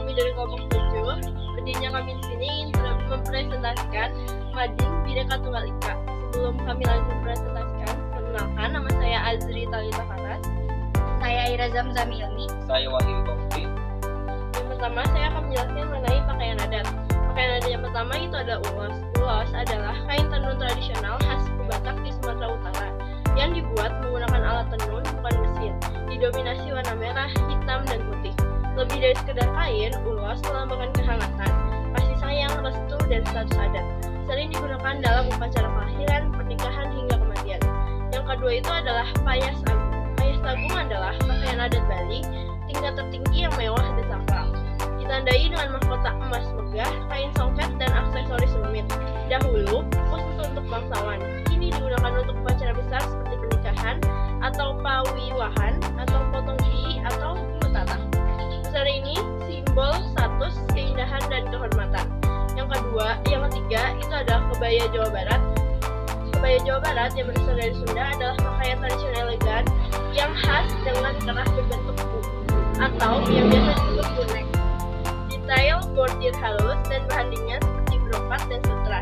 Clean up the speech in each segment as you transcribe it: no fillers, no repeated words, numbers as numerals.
kami dari kelompok 7. Berdirinya kami di sini ingin mempresentasikan Madin Bhinneka Tunggal Ika. Sebelum kami lanjut mempresentasikan, perkenalkan, nama saya Azri Talita Faras. Saya Ira Zamzam Ilmi. Saya Wahyu Bokti. Yang pertama, saya akan menjelaskan mengenai pakaian adat. Pakaian adat yang pertama itu adalah ulos. Ulos adalah kain tenun tradisional khas suku Batak di Sumatera Utara yang dibuat menggunakan alat tenun, bukan mesin. Didominasi warna merah, hitam, dan putih. Lebih dari sekedar kain, ulos melambangkan kehangatan, kasih sayang, restu, dan status adat. Sering digunakan dalam upacara kelahiran, pernikahan, hingga kematian. Yang kedua itu adalah payas agung. Payas agung adalah pakaian adat Bali tingkat tertinggi yang mewah dan sakral. Ditandai dengan mahkota emas megah, kain songket, dan aksesoris rumit. Dahulu, khusus untuk bangsawan. Kini digunakan untuk upacara besar seperti pernikahan, atau pawiwahan, atau potong gigi, atau petata. Busana ini simbol status, keindahan, dan kehormatan. Yang ketiga itu adalah kebaya Jawa Barat. Kebaya Jawa Barat yang berasal dari Sunda adalah pakaian tradisional elegan yang khas dengan kerah berbentuk U atau yang biasa disebut bonek. Detail bordir halus dan bahannya seperti brokat dan sutra.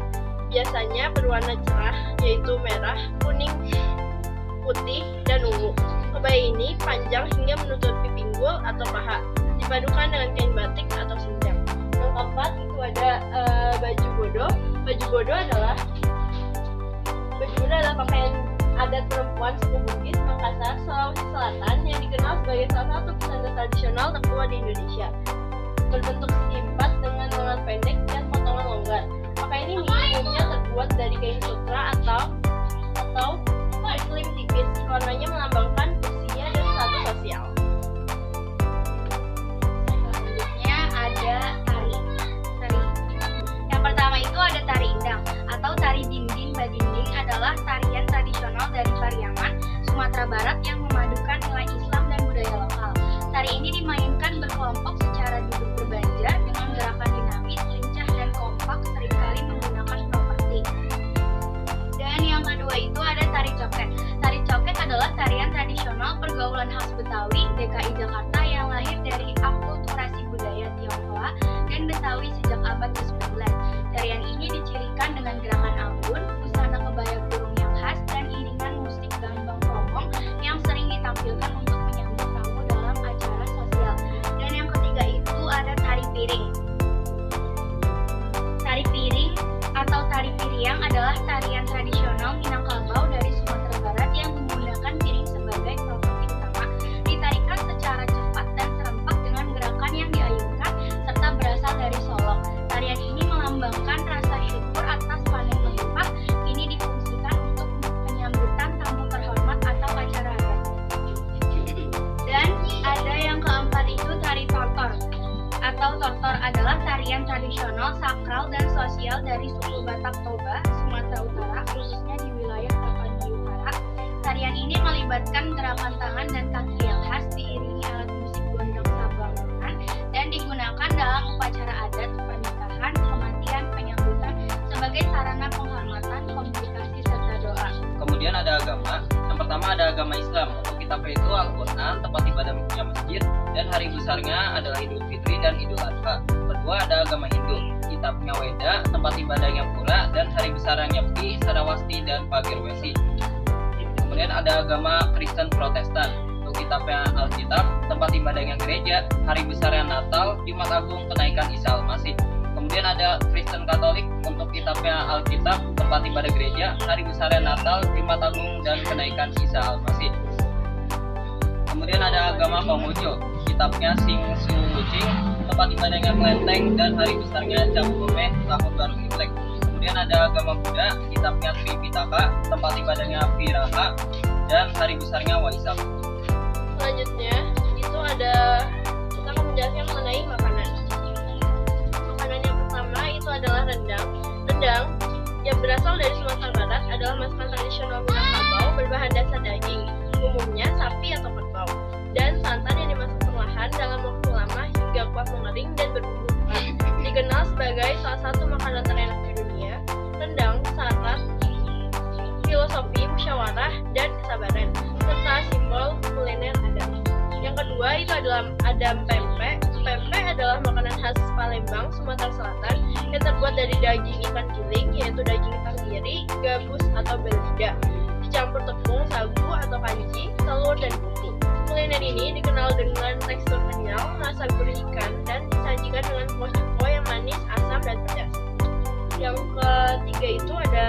Biasanya berwarna cerah, yaitu merah, kuning, putih, dan ungu. Kebaya ini panjang hingga menutupi pinggul atau paha, dipadukan dengan kain batik atau sinjang. Yang keempat itu ada baju bodo. Baju bodo adalah pakaian adat perempuan suku Bugis, Makassar, Sulawesi Selatan yang dikenal sebagai salah satu busana tradisional tertua di Indonesia. Berbentuk segi empat dengan lengan pendek dan potongan longgar. Pakaian ini umumnya terbuat dari kain sutra atau muslim tipis. Warnanya melambangkan usia dan status sosial. Selanjutnya ada tari. Yang pertama itu ada tari indang atau tari dinding badinding adalah tarian tradisional dari Pariaman, Sumatera Barat yang memadukan nilai Islam dan budaya lokal. Tari ini dimainkan berkelompok secara duduk berbaja dengan gerakan dinamis, lincah, dan kompak, seringkali menggunakan properti. Dan yang kedua itu ada tari coket. Tari coket adalah tarian tradisional pergaulan khas Betawi, DKI Jakarta yang lahir dari akulturasi budaya Tionghoa dan Betawi sejak abad ke-19. Tarian ini dicirikan dengan gerakan ambun, busana kebaya kurung yang khas, dan iringan musik gambang kromong yang sering ditampilkan untuk menyambut tamu dalam acara sosial. Dan yang ketiga itu ada tari piring. Tari piring atau tari piriang adalah tarian tradisional Minangkabau dari Sumatera Barat yang menggunakan piring sebagai properti utama. Ditarikan secara cepat dan serempak dengan gerakan yang diayunkan serta berasal dari solok. Tarian ini melambangkan rasa syukur atas panen melimpah. Ini difungsikan untuk penyambutan tamu terhormat atau acara adat. Dan ada yang keempat itu tari tortor atau tortor adalah tarian tradisional sakral dan sosial dari suku Batak Toba, Sumatera Utara, khususnya di wilayah Tapanuli Utara. Tarian ini melibatkan gerakan tangan dan kaki yang khas diiringi alat musik gondang sabangunan dan digunakan dalam upacara adat, pernikahan, kematian, penyambutan sebagai sarana penghormatan, komunikasi, serta doa. Kemudian ada agama. Yang pertama ada agama Islam. Untuk kitabnya itu Al-Quran, tempat ibadahnya masjid, dan hari besarnya adalah Idul Fitri dan Idul Adha. Kedua ada agama Hindu. Kitabnya Weda, tempat ibadahnya pura, dan hari besarnya Peti, Sarawasti, dan Pagirwesi. Kemudian ada agama Kristen Protestan. Untuk kitabnya Alkitab, tempat ibadahnya gereja, hari besarnya Natal, Jumat Agung, kenaikan Isa Al-Masih. Kemudian ada Kristen Katolik. Untuk kitabnya Alkitab, tempat ibadah gereja, hari besarnya Natal, Jumat Agung, dan kenaikan Isa Al-Masih. Kemudian ada agama Konghucu. Kitabnya Sing Su Wucing, tempat ibadahnya Kelenteng, dan hari besarnya Cap Gome, tahun baru Imlek. Kemudian ada agama Buddha. Kitabnya Tripitaka, tempat ibadahnya Viraha, dan hari besarnya Waisak. Selanjutnya itu ada kita akan menjelaskan mengenai makanan. Makanan yang pertama itu adalah rendang. Rendang yang berasal dari Sumatera Barat adalah masakan tradisional Minangkabau berbahan dasar daging, umumnya sapi atau kerbau, dan santan yang dimasak perlahan dalam waktu lama hingga kuat mengering dan berbumbu kuat. Dikenal sebagai salah satu makanan terenak di dunia. Rendang syarat filosofi musyawarah dan kesabaran serta simbol kuliner adat. Yang kedua itu adalah adam pempek. Pempek adalah makanan Palembang, Sumatera Selatan yang terbuat dari daging ikan giling, yaitu daging tenggiri, gabus atau belida, dicampur tepung, sagu atau kanji, telur, dan bumbu. Kuliner ini dikenal dengan tekstur kenyal, rasa gurih ikan, dan disajikan dengan kuah cuko yang manis, asam, dan pedas. Yang ketiga itu ada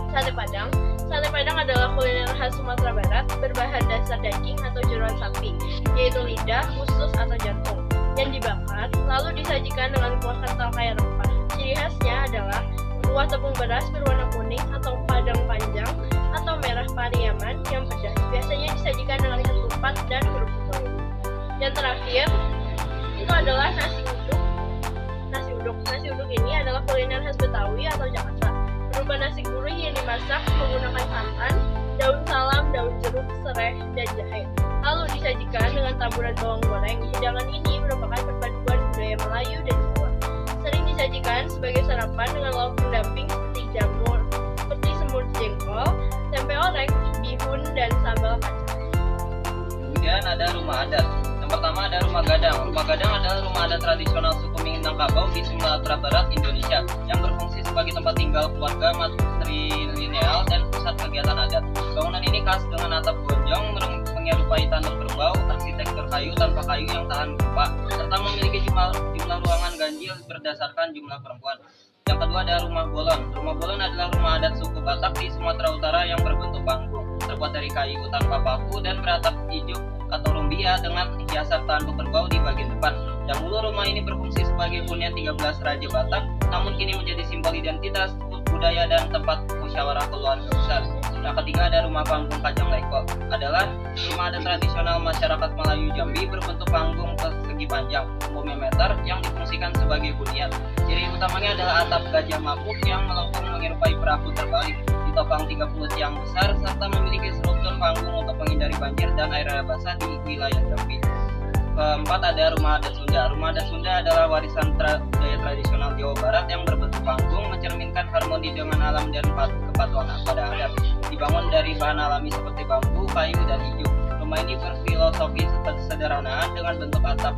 sate padang. Sate padang adalah kuliner khas Sumatera Barat berbahan dasar daging atau jeroan sapi, yaitu lidah, usus, atau jantung, yang dibakar lalu disajikan dengan kuah kental kaya rempah. Ciri khasnya adalah kuah tepung beras berwarna kuning atau padang panjang atau merah Pariaman yang pedas. Biasanya disajikan dengan ketupat dan kerupuk kulit. Yang terakhir itu adalah nasi uduk. Nasi uduk ini adalah kuliner khas Betawi atau Jakarta, berupa nasi gurih yang dimasak menggunakan santan, daun salam, daun jeruk, serai, dan jahe. Lalu disajikan dengan taburan bawang goreng. Hidangan ini merupakan perpaduan budaya Melayu dan Jawa. Sering disajikan sebagai sarapan dengan lauk pendamping seperti jamur, seperti semur jengkol, tempe orek, bihun, dan sambal kacang. Kemudian ada rumah adat. Yang pertama ada rumah gadang. Rumah gadang adalah rumah adat tradisional suku Minangkabau di Sumatera Barat, Indonesia, yang berfungsi sebagai tempat tinggal keluarga, matrilineal, dan pusat kegiatan adat. Bangunan ini khas dengan atap gonjong, menyerupai tanduk kerbau, arsitektur kayu tanpa kayu yang tahan gempa, serta memiliki jumlah ruangan ganjil berdasarkan jumlah perempuan. Yang kedua ada rumah bolon. Rumah bolon adalah rumah adat suku Batak di Sumatera Utara yang berbentuk panggung, terbuat dari kayu tanpa paku dan beratap ijuk atau rumbia dengan hiasan tanduk kerbau di bagian depan. Dahulu rumah ini berfungsi sebagai hunian 13 Raja Batak, namun kini menjadi simbol identitas budaya dan tempat musyawarah keluarga besar. Yang ketiga ada rumah panggung Kajang Leko, adalah rumah adat tradisional masyarakat Melayu Jambi berbentuk panggung persegi panjang 5 meter yang difungsikan sebagai hunian. Ciri utamanya adalah atap gajah mapuk yang melengkung menyerupai perahu terbalik, ditopang 30 tiang besar, serta memiliki struktur panggung untuk menghindari banjir dan air basah di wilayah Jambi. Keempat ada rumah adat Sunda. Rumah adat Sunda adalah warisan budaya tradisional Jawa Barat yang berbentuk panggung, mencerminkan harmoni dengan alam dan kepatuhan pada adat. Dibangun dari bahan alami seperti bambu, kayu, dan ijuk. Rumah ini berfilosofi sederhanaan dengan bentuk atap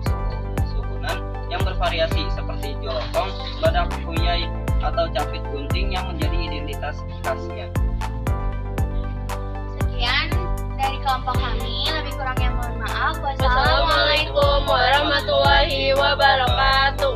sukunan yang bervariasi seperti jolokong, badak kuyai, atau capit gunting yang menjadi identitas khasnya. Sekian dari kelompok kami, lebih kurangnya mohon maaf. Wassalamualaikum warahmatullahi wabarakatuh.